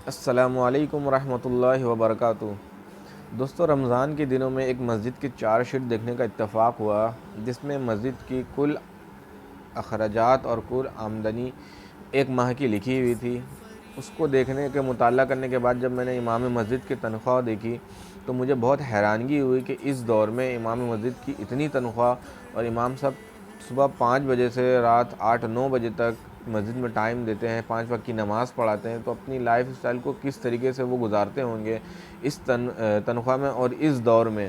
السلام علیکم ورحمۃ اللہ وبرکاتہ۔ دوستو، رمضان کے دنوں میں ایک مسجد کی چار شیٹ دیکھنے کا اتفاق ہوا، جس میں مسجد کی کل اخراجات اور کل آمدنی ایک ماہ کی لکھی ہوئی تھی۔ اس کو دیکھنے کے مطالعہ کرنے کے بعد جب میں نے امام مسجد کی تنخواہ دیکھی تو مجھے بہت حیرانگی ہوئی کہ اس دور میں امام مسجد کی اتنی تنخواہ، اور امام صاحب صبح 5 بجے سے رات 8-9 بجے تک مسجد میں ٹائم دیتے ہیں، 5 وقت کی نماز پڑھاتے ہیں، تو اپنی لائف اسٹائل کو کس طریقے سے وہ گزارتے ہوں گے اس تنخواہ میں اور اس دور میں۔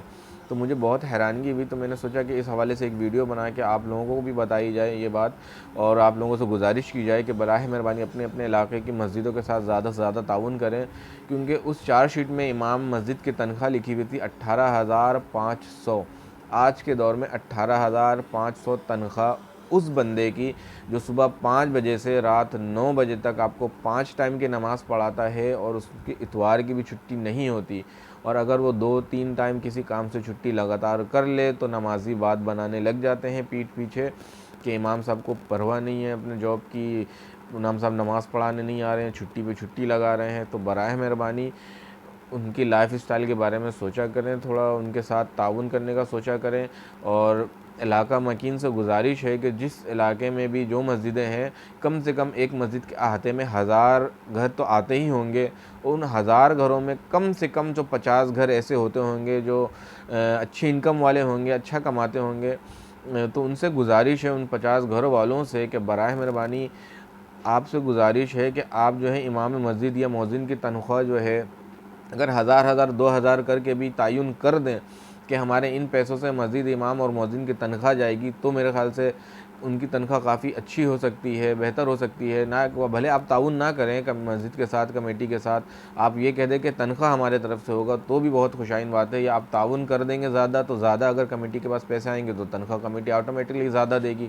تو مجھے بہت حیرانگی ہوئی، تو میں نے سوچا کہ اس حوالے سے ایک ویڈیو بنا کے آپ لوگوں کو بھی بتائی جائے یہ بات، اور آپ لوگوں سے گزارش کی جائے کہ براہ مہربانی اپنے اپنے علاقے کی مسجدوں کے ساتھ زیادہ سے زیادہ تعاون کریں، کیونکہ اس چار شیٹ میں امام مسجد کی تنخواہ لکھی ہوئی تھی 18,500۔ آج کے دور میں 18,500 تنخواہ اس بندے کی جو صبح 5 بجے سے رات 9 بجے تک آپ کو 5 ٹائم کی نماز پڑھاتا ہے، اور اس کی اتوار کی بھی چھٹی نہیں ہوتی، اور اگر وہ 2-3 ٹائم کسی کام سے چھٹی لگاتار کر لے تو نمازی بات بنانے لگ جاتے ہیں پیٹھ پیچھے کہ امام صاحب کو پرواہ نہیں ہے اپنے جاب کی، امام صاحب نماز پڑھانے نہیں آ رہے ہیں، چھٹی پہ چھٹی لگا رہے ہیں۔ تو براہ مہربانی ان کی لائف اسٹائل کے بارے میں سوچا کریں، تھوڑا ان کے ساتھ تعاون کرنے کا سوچا کریں، اور علاقہ مکین سے گزارش ہے کہ جس علاقے میں بھی جو مسجدیں ہیں، کم سے کم ایک مسجد کے احاطے میں 1000 گھر تو آتے ہی ہوں گے، ان 1000 گھروں میں کم سے کم جو 50 گھر ایسے ہوتے ہوں گے جو اچھی انکم والے ہوں گے، اچھا کماتے ہوں گے، تو ان سے گزارش ہے، ان 50 گھر والوں سے کہ براہ مہربانی آپ سے گزارش ہے کہ آپ جو ہے امام مسجد یا مؤذن کی تنخواہ جو ہے اگر 1000 2000 کر کے بھی تعین کر دیں کہ ہمارے ان پیسوں سے مسجد امام اور مؤذن کی تنخواہ جائے گی، تو میرے خیال سے ان کی تنخواہ کافی اچھی ہو سکتی ہے، بہتر ہو سکتی ہے۔ نہ بھلے آپ تعاون نہ کریں مسجد کے ساتھ، کمیٹی کے ساتھ، آپ یہ کہہ دیں کہ تنخواہ ہمارے طرف سے ہوگا تو بھی بہت خوشائن بات ہے، یا آپ تعاون کر دیں گے زیادہ تو زیادہ اگر کمیٹی کے پاس پیسے آئیں گے تو تنخواہ کمیٹی آٹومیٹکلی زیادہ دے گی۔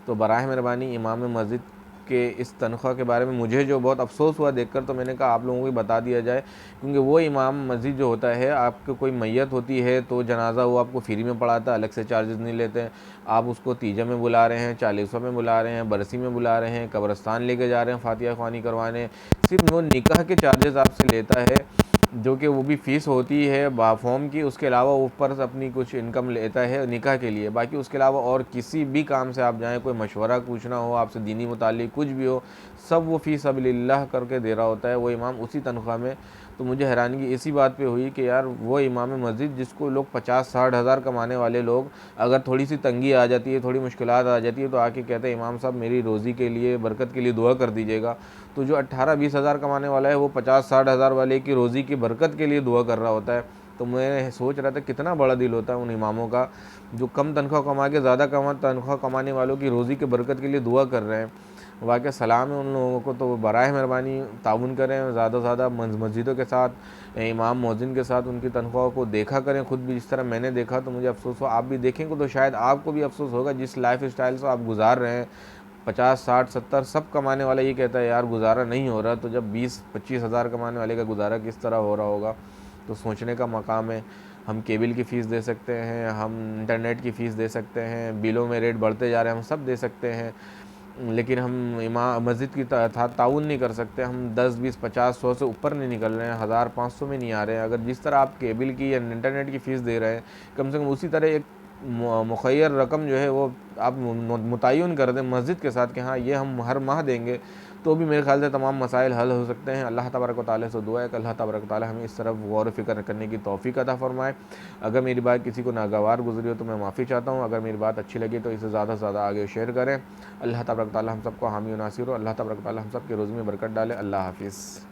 تو براہ مہربانی امام مسجد کہ اس تنخواہ کے بارے میں مجھے جو بہت افسوس ہوا دیکھ کر، تو میں نے کہا آپ لوگوں کو بھی بتا دیا جائے، کیونکہ وہ امام مسجد جو ہوتا ہے، آپ کو کوئی میت ہوتی ہے تو جنازہ وہ آپ کو فری میں پڑھاتا ہے، الگ سے چارجز نہیں لیتے ہیں، آپ اس کو تیجہ میں بلا رہے ہیں، چالیسوں میں بلا رہے ہیں، برسی میں بلا رہے ہیں، قبرستان لے کے جا رہے ہیں فاتحہ خوانی کروانے، صرف وہ نکاح کے چارجز آپ سے لیتا ہے، جو کہ وہ بھی فیس ہوتی ہے فارم کی، اس کے علاوہ وہ اوپر سے اپنی کچھ انکم لیتا ہے نکاح کے لیے، باقی اس کے علاوہ اور کسی بھی کام سے آپ جائیں، کوئی مشورہ پوچھنا ہو آپ سے دینی متعلق کچھ بھی ہو، سب وہ فی سبیل اللہ کر کے دے رہا ہوتا ہے وہ امام اسی تنخواہ میں۔ تو مجھے حیرانگی اسی بات پہ ہوئی کہ یار وہ امام مسجد جس کو لوگ 50-60 ہزار کمانے والے لوگ، اگر تھوڑی سی تنگی آ جاتی ہے، تھوڑی مشکلات آ جاتی ہے، تو آ کے کہتے ہیں امام صاحب میری روزی کے لیے، برکت کے لیے دعا کر دیجیے گا۔ تو جو 18-20 ہزار کمانے والا ہے وہ 50-60 ہزار والے کی روزی کی برکت کے لیے دعا کر رہا ہوتا ہے۔ تو میں سوچ رہا تھا کتنا بڑا دل ہوتا ہے ان اماموں کا جو کم تنخواہ کما کے زیادہ تنخواہ کمانے والوں کی روزی کی برکت کے لیے دعا کر رہے ہیں۔ واقعی سلام ہے ان لوگوں کو، تو براہ مہربانی تعاون کریں زیادہ سے زیادہ مسجدوں کے ساتھ، امام مؤذن کے ساتھ ان کی تنخواہ کو دیکھا کریں خود بھی، جس طرح میں نے دیکھا تو مجھے افسوس ہوا، آپ بھی دیکھیں گے تو شاید آپ کو بھی افسوس ہوگا جس لائف اسٹائل سے آپ گزار رہے ہیں۔ 50-60-70 سب کمانے والا یہ کہتا ہے یار گزارا نہیں ہو رہا، تو جب 20-25 ہزار کمانے والے کا گزارا کس طرح ہو رہا ہوگا؟ تو سوچنے کا مقام ہے۔ ہم کیبل کی فیس دے سکتے ہیں، ہم انٹرنیٹ کی فیس دے سکتے ہیں، بلوں میں ریٹ بڑھتے جا رہے ہیں، ہم سب دے سکتے ہیں، لیکن ہم امام مسجد کی تعاون نہیں کر سکتے۔ ہم 10-20-50-100 سے اوپر نہیں نکل رہے ہیں، 1500 میں نہیں آ رہے ہیں۔ اگر جس طرح آپ کیبل کی یا انٹرنیٹ کی فیس دے رہے ہیں، کم سے کم اسی طرح ایک مخیر رقم جو ہے وہ آپ متعین کر دیں مسجد کے ساتھ کہ ہاں یہ ہم ہر ماہ دیں گے، تو بھی میرے خیال سے تمام مسائل حل ہو سکتے ہیں۔ اللہ تبارک و تعالیٰ سے دعا ہے کہ اللہ تبارک و تعالیٰ ہمیں اس طرف غور و فکر کرنے کی توفیق عطا فرمائے۔ اگر میری بات کسی کو ناگوار گزری ہو تو میں معافی چاہتا ہوں، اگر میری بات اچھی لگی تو اسے زیادہ سے زیادہ آگے شیئر کریں۔ اللہ تبارک و تعالیٰ ہم سب کو حامی و ناصر ہو، اللہ تبارک و تعالیٰ ہم سب کے روزی میں برکت ڈالے۔ اللہ حافظ۔